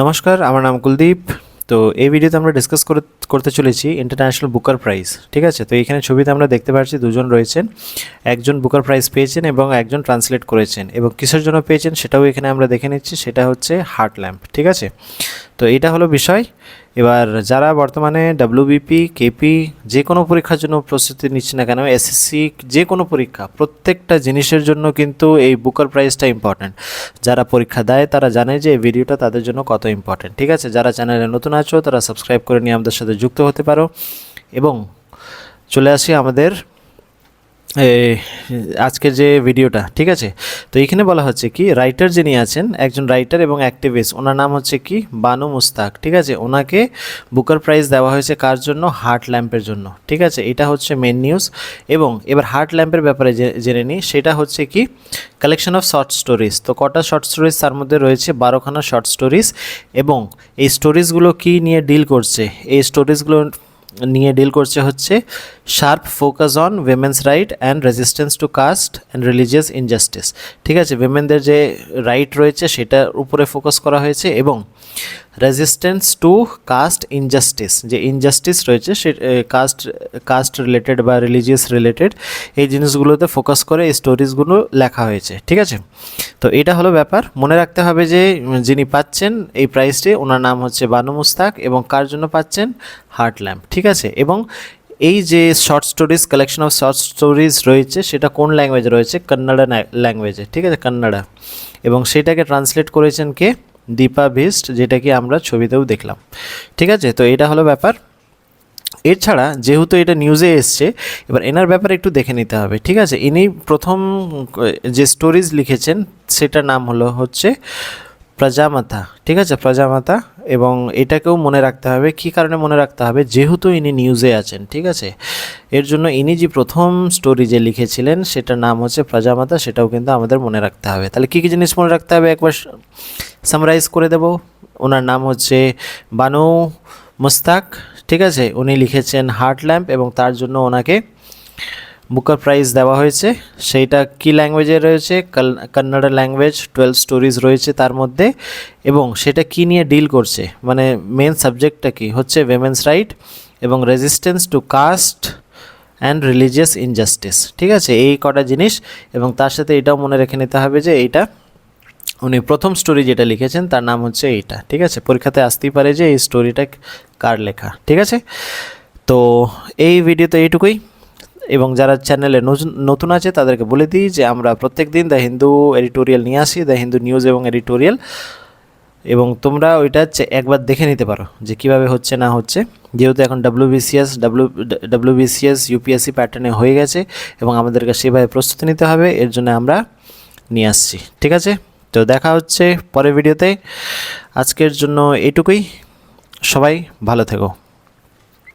নমস্কার, আমার নাম কুলদীপ। তো এই ভিডিওতে আমরা ডিসকাস করতে চলেছি ইন্টারন্যাশনাল বুকার প্রাইজ। ঠিক আছে, তো এখানে ছবিতে আমরা দেখতে পাচ্ছি দুজন রয়েছেন, একজন বুকার প্রাইজ পেয়েছেন এবং একজন ট্রান্সলেট করেছেন, এবং কিসের জন্য পেয়েছেন সেটাও এখানে আমরা দেখে নিচ্ছি। সেটা হচ্ছে হার্ট ল্যাম্প। ঠিক আছে, তো এইটা হলো বিষয়। এবার যারা বর্তমানে ডাব্লিউবিপি, কেপি যে কোনো পরীক্ষার জন্য প্রস্তুতি নিচ্ছে না কেন, এসএসসি যে কোনো পরীক্ষা, প্রত্যেকটা জিনিসের জন্য কিন্তু এই বুকার প্রাইজটা ইম্পর্ট্যান্ট। যারা পরীক্ষা দেয় তারা জানে যে এই ভিডিওটা তাদের জন্য কত ইম্পর্ট্যান্ট। ঠিক আছে, যারা চ্যানেলে নতুন আছো তারা সাবস্ক্রাইব করে নিয়ে আমাদের সাথে যুক্ত হতে পারো। এবং চলে আসি আমাদের আজকের যে ভিডিওটা। ঠিক আছে, তো এখানে বলা হচ্ছে কি, রাইটার যিনি আছেন, একজন রাইটার এবং অ্যাক্টিভিস্ট, ওনার নাম হচ্ছে কি বানু মুস্তাক। ঠিক আছে, ওনাকে বুকার প্রাইজ দেওয়া হয়েছে কার জন্য? হার্ট ল্যাম্পের জন্য। ঠিক আছে, এটা হচ্ছে মেন নিউজ। এবং এবার হার্ট ল্যাম্পের ব্যাপারে জেনে নিই। সেটা হচ্ছে কি কালেকশন অফ শর্ট স্টোরিজ। তো কটা শর্ট স্টোরিজ? তার মধ্যে রয়েছে 12খানা শর্ট স্টোরিজ। এবং এই স্টোরিজগুলো কি নিয়ে ডিল করছে? এই স্টোরিজগুলো নিয়ে ডিল করছে হচ্ছে sharp focus on women's right and resistance to caste and religious injustice. ঠিক আছে, উইমেনদের যে রাইট রয়েছে সেটার উপরে ফোকাস করা হয়েছে, এবং রেজিস্ট্যান্স টু কাস্ট ইনজাস্টিস, যে ইনজাস্টিস রয়েছে সে কাস্ট রিলেটেড বা রিলিজিয়াস রিলেটেড, এই জিনিসগুলোতে ফোকাস করে এই স্টোরিজগুলো লেখা হয়েছে। ঠিক আছে, তো এটা হলো ব্যাপার। মনে রাখতে হবে যে যিনি পাচ্ছেন এই প্রাইজটি, ওনার নাম হচ্ছে বানু মুস্তাক, এবং কার জন্য পাচ্ছেন? Heart lamp. ঠিক আছে, এবং এই যে short stories, collection of short stories রয়েছে, সেটা কোন ল্যাঙ্গুয়েজে রয়েছে? কন্নড়া ল্যাঙ্গুয়েজে। ঠিক আছে, কন্নড়া। এবং সেটাকে ট্রান্সলেট করেছেন কে? দীপা বিস্ট, যেটা কি আমরা ছবিতেও দেখলাম। ঠিক আছে, তো এটা হলো ব্যাপার। এছাড়া যেহেতু এটা নিউজে এসছে, এবার এনার ব্যাপারে একটু দেখে নিতে হবে। ঠিক আছে, ইনি প্রথম যে স্টোরিজ লিখেছেন সেটার নাম হচ্ছে প্রজামাতা। ঠিক আছে, প্রজামাতা। এবং এটাকেও মনে রাখতে হবে। কী কারণে মনে রাখতে হবে? যেহেতু ইনি নিউজে আছেন। ঠিক আছে, এর জন্য ইনি যে প্রথম স্টোরি যে লিখেছিলেন সেটার নাম হচ্ছে প্রজামাতা, সেটাও কিন্তু আমাদের মনে রাখতে হবে। তাহলে কী কী জিনিস মনে রাখতে হবে একবার সামারাইজ করে দেব। ওনার নাম হচ্ছে বানু মুস্তাক। ঠিক আছে, উনি লিখেছেন হার্ট ল্যাম্প, এবং তার জন্য ওনাকে বুকার প্রাইজ দেওয়া হয়েছে। সেইটা কি ল্যাঙ্গুয়েজে রয়েছে? কন্নড়া ল্যাঙ্গুয়েজ। 12 স্টোরিজ রয়েছে তার মধ্যে। এবং সেটা কি নিয়ে ডিল করছে, মানে মেন সাবজেক্টটা কি হচ্ছে? উইমেন্স রাইট এবং resistance to caste and religious injustice. ঠিক আছে, এই কটা জিনিস। এবং তার সাথে এটাও মনে রেখে নিতে হবে যে এইটা উনি প্রথম স্টোরি যেটা লিখেছেন তার নাম হচ্ছে এইটা। ঠিক আছে, পরীক্ষাতে আসতেই পারে যে এই স্টোরিটা কার লেখা। ঠিক আছে, তো এই ভিডিওতে এইটুকুই। এবং যারা চ্যানেলে নতুন আছে তাদেরকে বলে দিই যে আমরা প্রত্যেক দিন দ্য হিন্দু এডিটোরিয়াল নিয়ে আসি, দ্য হিন্দু নিউজ এবং এডিটোরিয়াল। এবং তোমরা ওইটা একবার দেখে নিতে পারো যে কীভাবে হচ্ছে না হচ্ছে। যেহেতু এখন ডাব্লিউবিসিএস ইউপিএসসি প্যাটার্নে হয়ে গেছে, এবং আমাদেরকে সেভাবে প্রস্তুতি নিতে হবে, এর জন্য আমরা নিয়ে আসছি। ঠিক আছে, তো দেখা হচ্ছে পরের ভিডিওতে। আজকের জন্য এইটুকুই। সবাই ভালো থেকো।